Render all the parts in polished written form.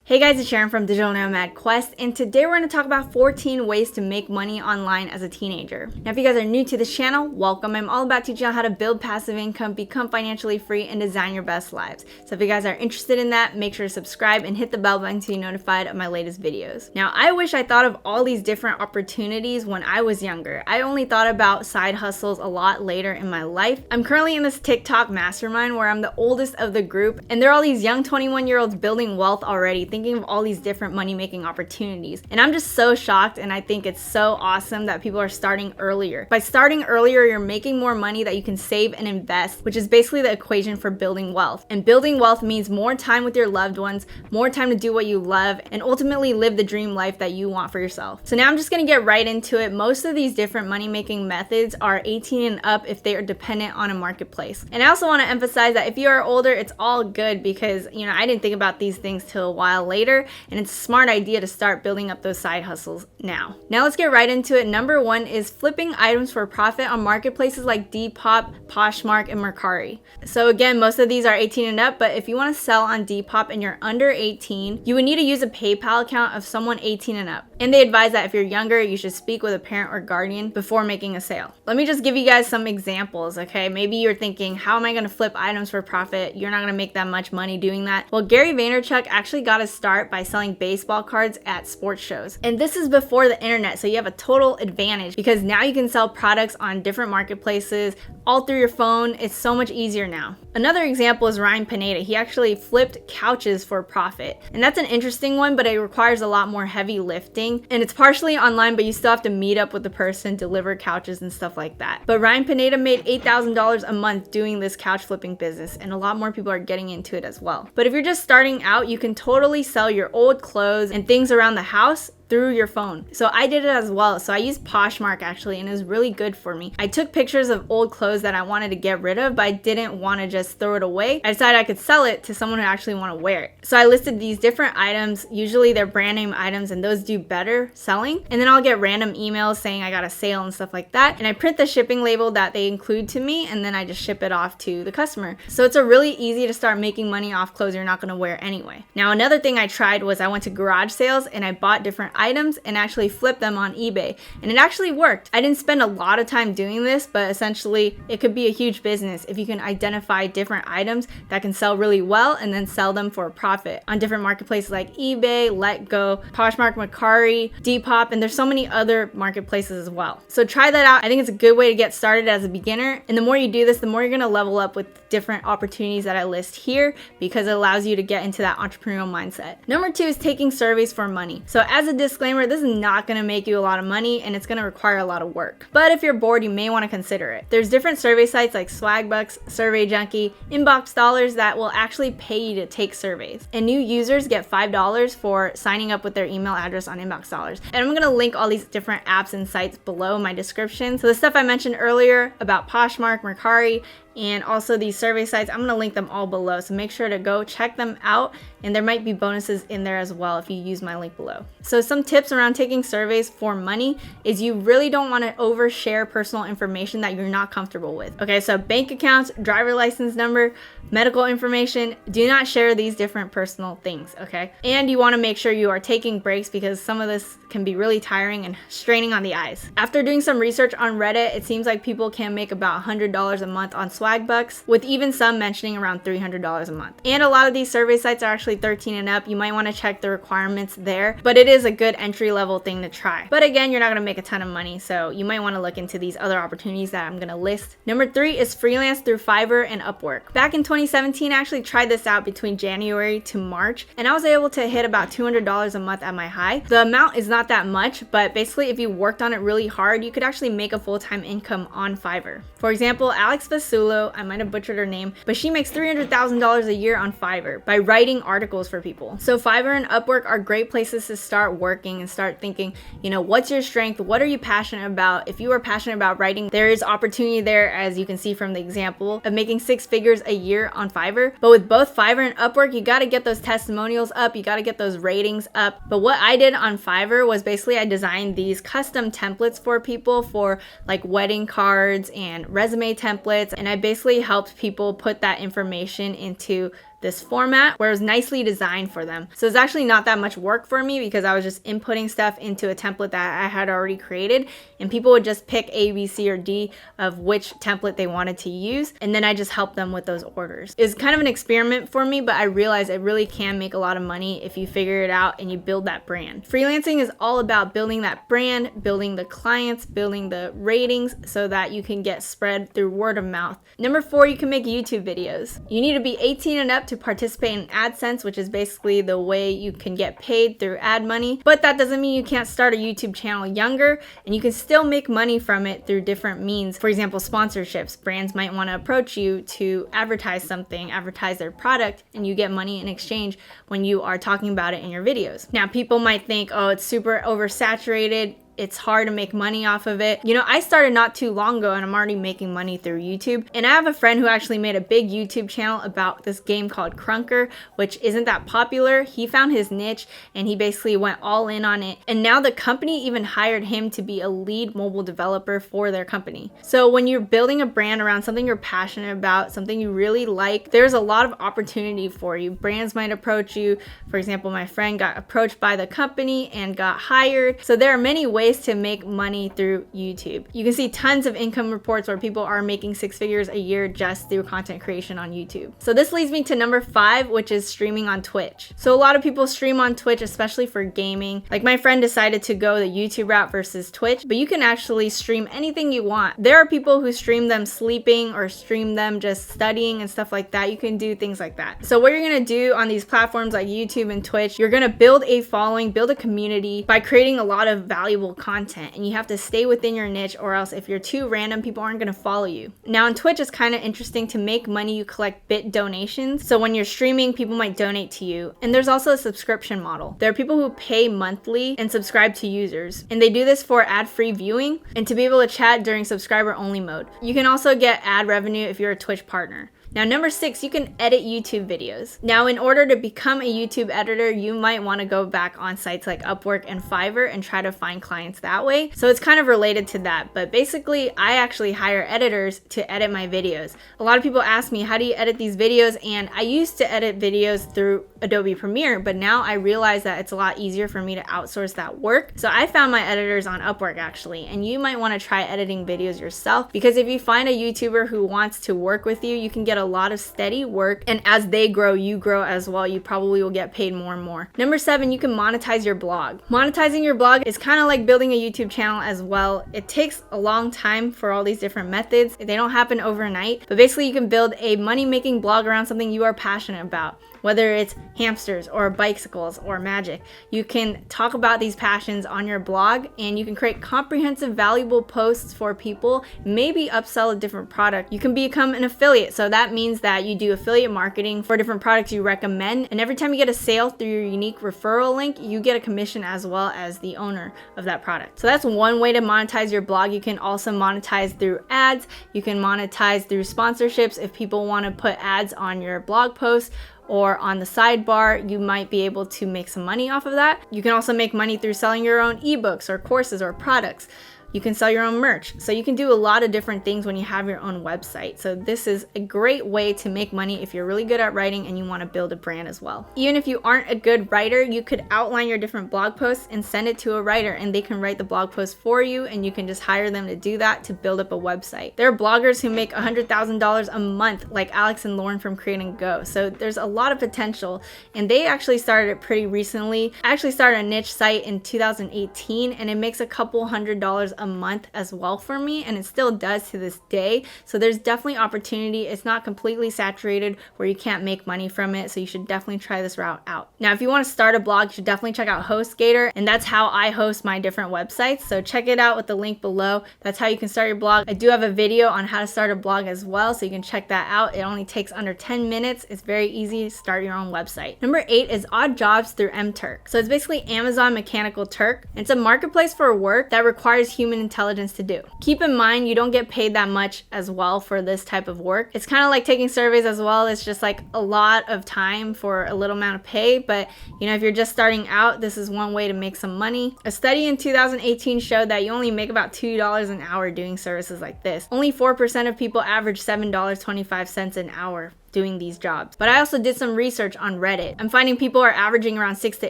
Hey guys, it's Sharon from Digital Nomad Quest, and today we're going to talk about 14 ways to make money online as a teenager. Now, if you guys are new to this channel, welcome. I'm all about teaching you how to build passive income, become financially free, and design your best lives. So if you guys are interested in that, make sure to subscribe and hit the bell button to be notified of my latest videos. Now, I wish I thought of all these different opportunities when I was younger. I only thought about side hustles a lot later in my life. I'm currently in this TikTok mastermind where I'm the oldest of the group, and there are all these young 21-year-olds building wealth already, thinking of all these different money-making opportunities. And I'm just so shocked, and I think it's so awesome that people are starting earlier. By starting earlier, you're making more money that you can save and invest, which is basically the equation for building wealth. And building wealth means more time with your loved ones, more time to do what you love, and ultimately live the dream life that you want for yourself. So now I'm just gonna get right into it. Most of these different money-making methods are 18 and up if they are dependent on a marketplace. And I also want to emphasize that if you are older, it's all good because, I didn't think about these things till a while later, and it's a smart idea to start building up those side hustles now. Now let's get right into it. Number one is flipping items for profit on marketplaces like Depop, Poshmark, and Mercari. So again, most of these are 18 and up, but if you want to sell on Depop and you're under 18, you would need to use a PayPal account of someone 18 and up. And they advise that if you're younger, you should speak with a parent or guardian before making a sale. Let me just give you guys some examples, okay? Maybe you're thinking, how am I going to flip items for profit? You're not going to make that much money doing that. Well, Gary Vaynerchuk actually got a start by selling baseball cards at sports shows. And this is before the internet, so you have a total advantage because now you can sell products on different marketplaces all through your phone. It's so much easier now. Another example is Ryan Pineda. He actually flipped couches for profit. And that's an interesting one, but it requires a lot more heavy lifting. And it's partially online, but you still have to meet up with the person, deliver couches and stuff like that. But Ryan Pineda made $8,000 a month doing this couch flipping business, and a lot more people are getting into it as well. But if you're just starting out, you can totally sell your old clothes and things around the house through your phone. So I did it as well. So I used Poshmark actually, and it was really good for me. I took pictures of old clothes that I wanted to get rid of, but I didn't want to just throw it away. I decided I could sell it to someone who actually want to wear it. So I listed these different items. Usually they're brand name items, and those do better selling. And then I'll get random emails saying I got a sale and stuff like that. And I print the shipping label that they include to me, and then I just ship it off to the customer. So it's a really easy to start making money off clothes you're not going to wear anyway. Now, another thing I tried was I went to garage sales and I bought different items and actually flipped them on eBay, and it actually worked. I didn't spend a lot of time doing this, but essentially it could be a huge business if you can identify different items that can sell really well and then sell them for a profit on different marketplaces like eBay, Letgo, Poshmark, Mercari, Depop, and there's so many other marketplaces as well. So try that out. I think it's a good way to get started as a beginner, and the more you do this, the more you're gonna level up with different opportunities that I list here because it allows you to get into that entrepreneurial mindset. Number two is taking surveys for money. So as a disclaimer, this is not going to make you a lot of money, and it's going to require a lot of work. But if you're bored, you may want to consider it. There's different survey sites like Swagbucks, Survey Junkie, Inbox Dollars that will actually pay you to take surveys. And new users get $5 for signing up with their email address on Inbox Dollars. And I'm going to link all these different apps and sites below in my description. So the stuff I mentioned earlier about Poshmark, Mercari, and also these survey sites, I'm going to link them all below. So make sure to go check them out, and there might be bonuses in there as well if you use my link below. So some tips around taking surveys for money is you really don't want to overshare personal information that you're not comfortable with. Okay, so bank accounts, driver license number, medical information, do not share these different personal things, okay? And you want to make sure you are taking breaks because some of this can be really tiring and straining on the eyes. After doing some research on Reddit, it seems like people can make about $100 a month on Swagbucks, with even some mentioning around $300 a month. And a lot of these survey sites are actually 13 and up. You might want to check the requirements there, but it is a good entry level thing to try. But again, you're not going to make a ton of money, so you might want to look into these other opportunities that I'm going to list. Number three is freelance through Fiverr and Upwork. Back in 2017, I actually tried this out between January to March, and I was able to hit about $200 a month at my high. The amount is not that much, but basically if you worked on it really hard, you could actually make a full-time income on Fiverr. For example, Alex Vasulo, I might have butchered her name, but she makes $300,000 a year on Fiverr by writing articles for people. So Fiverr and Upwork are great places to start working and start thinking, what's your strength? What are you passionate about? If you are passionate about writing, there is opportunity there, as you can see from the example, of making 6 figures a year on Fiverr. But with both Fiverr and Upwork, you got to get those testimonials up, you got to get those ratings up. But what I did on Fiverr was basically I designed these custom templates for people for like wedding cards and resume templates, and I basically helped people put that information into this format where it was nicely designed for them. So it's actually not that much work for me because I was just inputting stuff into a template that I had already created, and people would just pick A, B, C, or D of which template they wanted to use, and then I just helped them with those orders. It's kind of an experiment for me, but I realized it really can make a lot of money if you figure it out and you build that brand. Freelancing is all about building that brand, building the clients, building the ratings so that you can get spread through word of mouth. Number 4, you can make YouTube videos. You need to be 18 and up to participate in AdSense, which is basically the way you can get paid through ad money, but that doesn't mean you can't start a YouTube channel younger, and you can still make money from it through different means. For example, sponsorships. Brands might want to approach you to advertise something, advertise their product, and you get money in exchange when you are talking about it in your videos. Now, people might think, oh, it's super oversaturated, it's hard to make money off of it. You know, I started not too long ago and I'm already making money through YouTube. And I have a friend who actually made a big YouTube channel about this game called Crunker, which isn't that popular. He found his niche and he basically went all in on it. And now the company even hired him to be a lead mobile developer for their company. So when you're building a brand around something you're passionate about, something you really like, there's a lot of opportunity for you. Brands might approach you. For example, my friend got approached by the company and got hired. So there are many ways to make money through YouTube. You can see tons of income reports where people are making 6 figures a year just through content creation on YouTube. So this leads me to number 5, which is streaming on Twitch. So a lot of people stream on Twitch, especially for gaming. Like my friend decided to go the YouTube route versus Twitch, but you can actually stream anything you want. There are people who stream them sleeping or stream them just studying and stuff like that. You can do things like that. So what you're gonna do on these platforms like YouTube and Twitch, you're gonna build a following, build a community by creating a lot of valuable content, and you have to stay within your niche, or else if you're too random, people aren't going to follow you. Now on Twitch, it's kind of interesting. To make money, you collect bit donations. So when you're streaming, people might donate to you. And there's also a subscription model. There are people who pay monthly and subscribe to users, and they do this for ad-free viewing and to be able to chat during subscriber-only mode. You can also get ad revenue if you're a Twitch partner. Now, number 6, you can edit YouTube videos. Now, in order to become a YouTube editor, you might want to go back on sites like Upwork and Fiverr and try to find clients that way. So it's kind of related to that, but basically I actually hire editors to edit my videos. A lot of people ask me, how do you edit these videos? And I used to edit videos through Adobe Premiere, but now I realize that it's a lot easier for me to outsource that work. So I found my editors on Upwork actually, and you might want to try editing videos yourself, because if you find a YouTuber who wants to work with you, you can get a lot of steady work, and as they grow, you grow as well. You probably will get paid more and more. Number 7, you can monetize your blog. Monetizing your blog is kind of like building a YouTube channel as well. It takes a long time for all these different methods. They don't happen overnight, but basically you can build a money-making blog around something you are passionate about. Whether it's hamsters or bicycles or magic, you can talk about these passions on your blog, and you can create comprehensive, valuable posts for people, maybe upsell a different product. You can become an affiliate. So that means that you do affiliate marketing for different products you recommend, and every time you get a sale through your unique referral link, you get a commission as well as the owner of that product. So that's one way to monetize your blog. You can also monetize through ads. You can monetize through sponsorships. If people want to put ads on your blog posts or on the sidebar, you might be able to make some money off of that. You can also make money through selling your own ebooks or courses or products. You can sell your own merch. So you can do a lot of different things when you have your own website. So this is a great way to make money if you're really good at writing and you want to build a brand as well. Even if you aren't a good writer, you could outline your different blog posts and send it to a writer, and they can write the blog post for you, and you can just hire them to do that to build up a website. There are bloggers who make $100,000 a month, like Alex and Lauren from Create and Go. So there's a lot of potential, and they actually started it pretty recently. I actually started a niche site in 2018, and it makes a couple $100s a month as well for me, and it still does to this day. So there's definitely opportunity. It's not completely saturated where you can't make money from it, so you should definitely try this route out. Now, if you want to start a blog, you should definitely check out HostGator, and that's how I host my different websites. So check it out with the link below. That's how you can start your blog. I do have a video on how to start a blog as well, so you can check that out. It only takes under 10 minutes. It's very easy to start your own website. Number 8 is odd jobs through MTurk. So it's basically Amazon Mechanical Turk. It's a marketplace for work that requires human intelligence to do. Keep in mind, you don't get paid that much as well for this type of work. It's kind of like taking surveys as well. It's just like a lot of time for a little amount of pay, but you know, if you're just starting out, this is one way to make some money. A study in 2018 showed that you only make about $2 an hour doing services like this. Only 4% of people average $7.25 an hour doing these jobs. But I also did some research on Reddit. I'm finding people are averaging around $6 to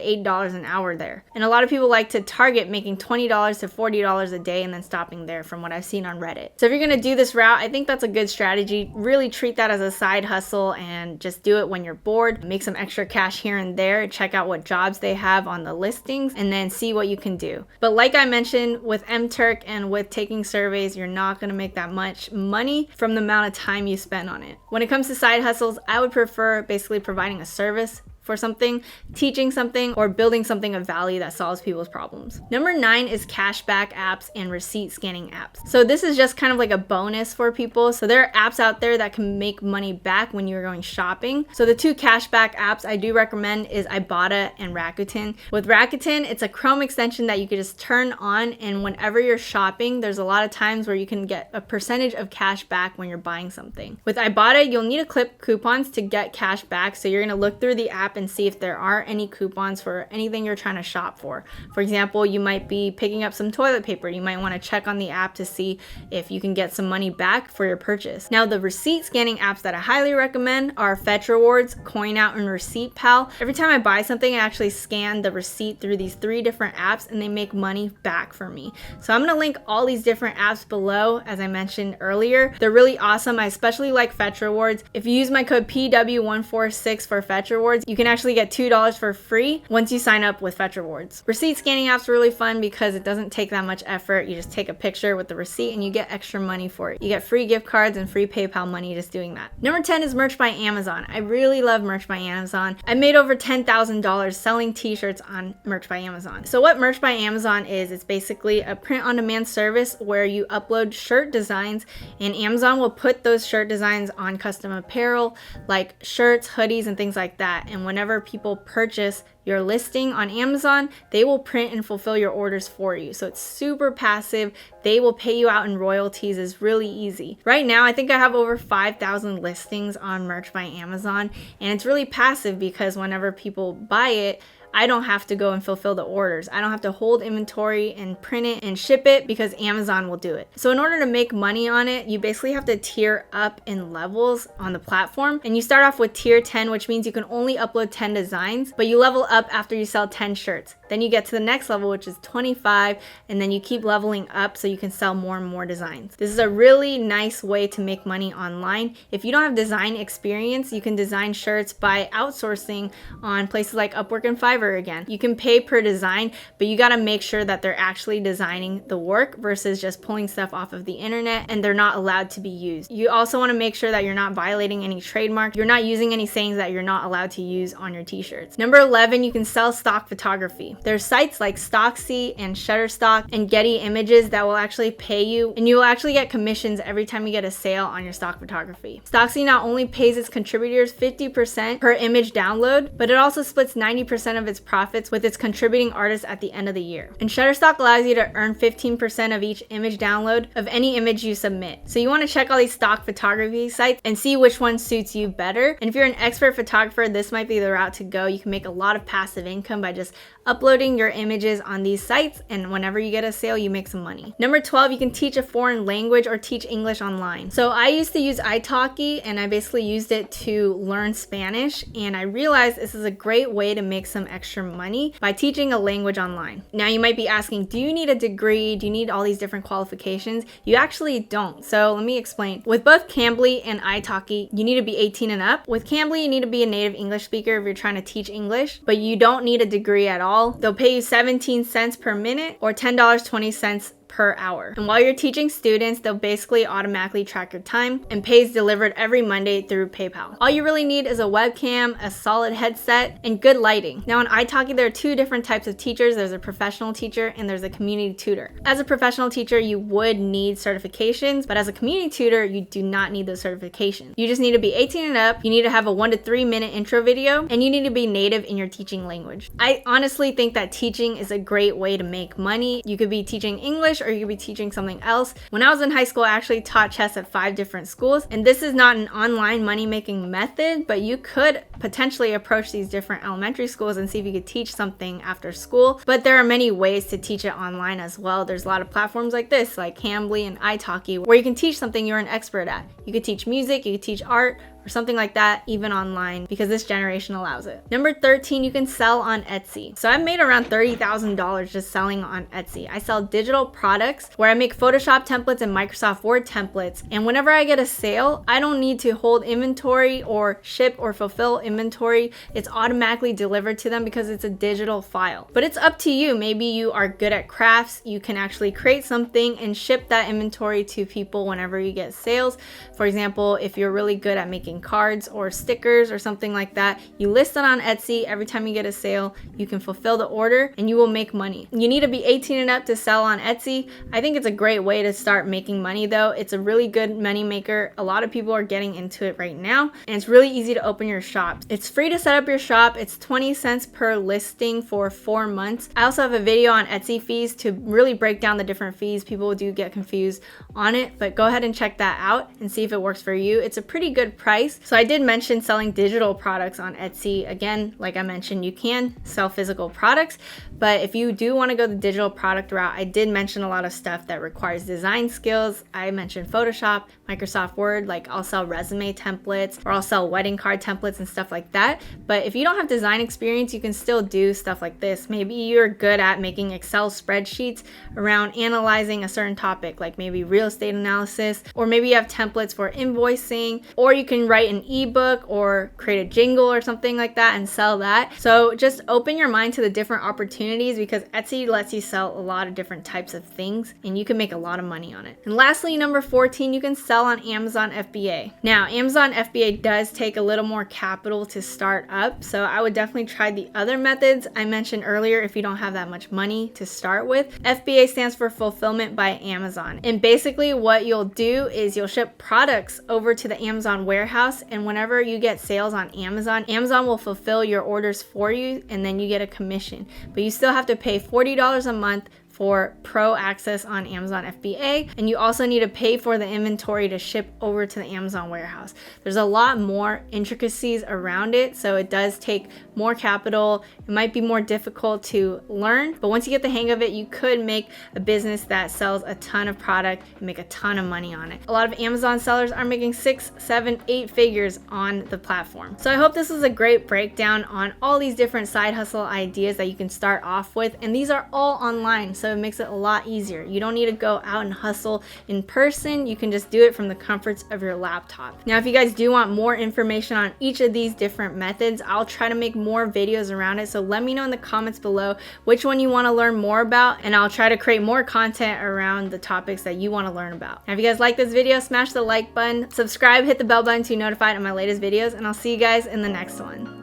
$8 an hour there. And a lot of people like to target making $20 to $40 a day and then stopping there from what I've seen on Reddit. So if you're gonna do this route, I think that's a good strategy. Really treat that as a side hustle and just do it when you're bored. Make some extra cash here and there. Check out what jobs they have on the listings and then see what you can do. But like I mentioned, with MTurk and with taking surveys, you're not gonna make that much money from the amount of time you spend on it. When it comes to side hustles, I would prefer basically providing a service for something, teaching something, or building something of value that solves people's problems. Number 9 is cashback apps and receipt scanning apps. So this is just kind of like a bonus for people. So there are apps out there that can make money back when you're going shopping. So the 2 cashback apps I do recommend is Ibotta and Rakuten. With Rakuten, it's a Chrome extension that you can just turn on, and whenever you're shopping, there's a lot of times where you can get a percentage of cash back when you're buying something. With Ibotta, you'll need to clip coupons to get cash back. So you're gonna look through the app and see if there are any coupons for anything you're trying to shop for. For example, you might be picking up some toilet paper. You might want to check on the app to see if you can get some money back for your purchase. Now, the receipt scanning apps that I highly recommend are Fetch Rewards, CoinOut, and Receipt Pal. Every time I buy something, I actually scan the receipt through these 3 different apps and they make money back for me. So I'm going to link all these different apps below, as I mentioned earlier. They're really awesome. I especially like Fetch Rewards. If you use my code PW146 for Fetch Rewards, you can actually get $2 for free once you sign up with Fetch Rewards. Receipt scanning apps are really fun because it doesn't take that much effort. You just take a picture with the receipt and you get extra money for it. You get free gift cards and free PayPal money just doing that. Number 10 is Merch by Amazon. I really love Merch by Amazon. I made over $10,000 selling t-shirts on Merch by Amazon. So what Merch by Amazon is, it's basically a print-on-demand service where you upload shirt designs and Amazon will put those shirt designs on custom apparel like shirts, hoodies, and things like that. And whenever people purchase your listing on Amazon, they will print and fulfill your orders for you. So it's super passive. They will pay you out in royalties. It's really easy. Right now, I think I have over 5,000 listings on Merch by Amazon, and it's really passive because whenever people buy it, I don't have to go and fulfill the orders. I don't have to hold inventory and print it and ship it because Amazon will do it. So in order to make money on it, you basically have to tier up in levels on the platform. And you start off with tier 10, which means you can only upload 10 designs, but you level up after you sell 10 shirts. Then you get to the next level, which is 25, and then you keep leveling up so you can sell more and more designs. This is a really nice way to make money online. If you don't have design experience, you can design shirts by outsourcing on places like Upwork and Fiverr again. You can pay per design, but you gotta make sure that they're actually designing the work versus just pulling stuff off of the internet and they're not allowed to be used. You also wanna make sure that you're not violating any trademark. You're not using any sayings that you're not allowed to use on your t-shirts. Number 11, you can sell stock photography. There's sites like Stocksy and Shutterstock and Getty Images that will actually pay you, and you will actually get commissions every time you get a sale on your stock photography. Stocksy not only pays its contributors 50% per image download, but it also splits 90% of its profits with its contributing artists at the end of the year. And Shutterstock allows you to earn 15% of each image download of any image you submit. So you want to check all these stock photography sites and see which one suits you better. And if you're an expert photographer, this might be the route to go. You can make a lot of passive income by just uploading your images on these sites, and whenever you get a sale, you make some money. Number 12, you can teach a foreign language or teach English online. So I used to use italki, and I basically used it to learn Spanish, and I realized this is a great way to make some extra money by teaching a language online. Now you might be asking, do you need a degree? Do you need all these different qualifications? You actually don't. So let me explain. With both Cambly and italki, you need to be 18 and up. With Cambly, you need to be a native English speaker if you're trying to teach English, but you don't need a degree at all. They'll pay you 17 cents per minute or $10.20 per hour. And while you're teaching students, they'll basically automatically track your time, and pay is delivered every Monday through PayPal. All you really need is a webcam, a solid headset, and good lighting. Now in italki, there are 2 different types of teachers. There's a professional teacher and there's a community tutor. As a professional teacher, you would need certifications, but as a community tutor, you do not need those certifications. You just need to be 18 and up, you need to have a 1 to 3 minute intro video, and you need to be native in your teaching language. I honestly think that teaching is a great way to make money. You could be teaching English or you could be teaching something else. When I was in high school, I actually taught chess at 5 different schools, and this is not an online money-making method, but you could potentially approach these different elementary schools and see if you could teach something after school. But there are many ways to teach it online as well. There's a lot of platforms like this, like Cambly and italki, where you can teach something you're an expert at. You could teach music, you could teach art, or or something like that, even online, because this generation allows it. Number 13, you can sell on Etsy. So I've made around $30,000 just selling on Etsy. I sell digital products where I make Photoshop templates and Microsoft Word templates. And whenever I get a sale, I don't need to hold inventory or ship or fulfill inventory. It's automatically delivered to them because it's a digital file. But it's up to you. Maybe you are good at crafts. You can actually create something and ship that inventory to people whenever you get sales. For example, if you're really good at making cards or stickers or something like that, you list it on Etsy. Every time you get a sale, you can fulfill the order and you will make money. You need to be 18 and up to sell on Etsy. I think it's a great way to start making money though. It's a really good money maker. A lot of people are getting into it right now, and it's really easy to open your shop. It's free to set up your shop. It's 20 cents per listing for 4 months. I also have a video on Etsy fees to really break down the different fees. People do get confused on it, but go ahead and check that out and see if it works for you. It's a pretty good price. So I did mention selling digital products on Etsy. Again, like I mentioned, you can sell physical products, but if you do want to go the digital product route, I did mention a lot of stuff that requires design skills. I mentioned Photoshop, Microsoft Word, like I'll sell resume templates or I'll sell wedding card templates and stuff like that. But if you don't have design experience, you can still do stuff like this. Maybe you're good at making Excel spreadsheets around analyzing a certain topic, like maybe real estate analysis, or maybe you have templates for invoicing, or you can write an ebook or create a jingle or something like that and sell that. So just open your mind to the different opportunities, because Etsy lets you sell a lot of different types of things and you can make a lot of money on it. And lastly, number 14, you can sell on Amazon FBA. Now, Amazon FBA does take a little more capital to start up, so I would definitely try the other methods I mentioned earlier if you don't have that much money to start with. FBA stands for Fulfillment by Amazon. And basically what you'll do is you'll ship products over to the Amazon warehouse, and whenever you get sales on Amazon, Amazon will fulfill your orders for you and then you get a commission. But you still have to pay $40 a month for pro access on Amazon FBA, and you also need to pay for the inventory to ship over to the Amazon warehouse. There's a lot more intricacies around it, so it does take more capital. It might be more difficult to learn, but once you get the hang of it, you could make a business that sells a ton of product and make a ton of money on it. A lot of Amazon sellers are making 6, 7, 8 figures on the platform. So I hope this was a great breakdown on all these different side hustle ideas that you can start off with, and these are all online, so it makes it a lot easier. You don't need to go out and hustle in person. You can just do it from the comforts of your laptop. Now, if you guys do want more information on each of these different methods, I'll try to make more videos around it. So let me know in the comments below which one you want to learn more about, and I'll try to create more content around the topics that you want to learn about. Now, if you guys like this video, smash the like button, subscribe, hit the bell button to be notified of my latest videos, and I'll see you guys in the next one.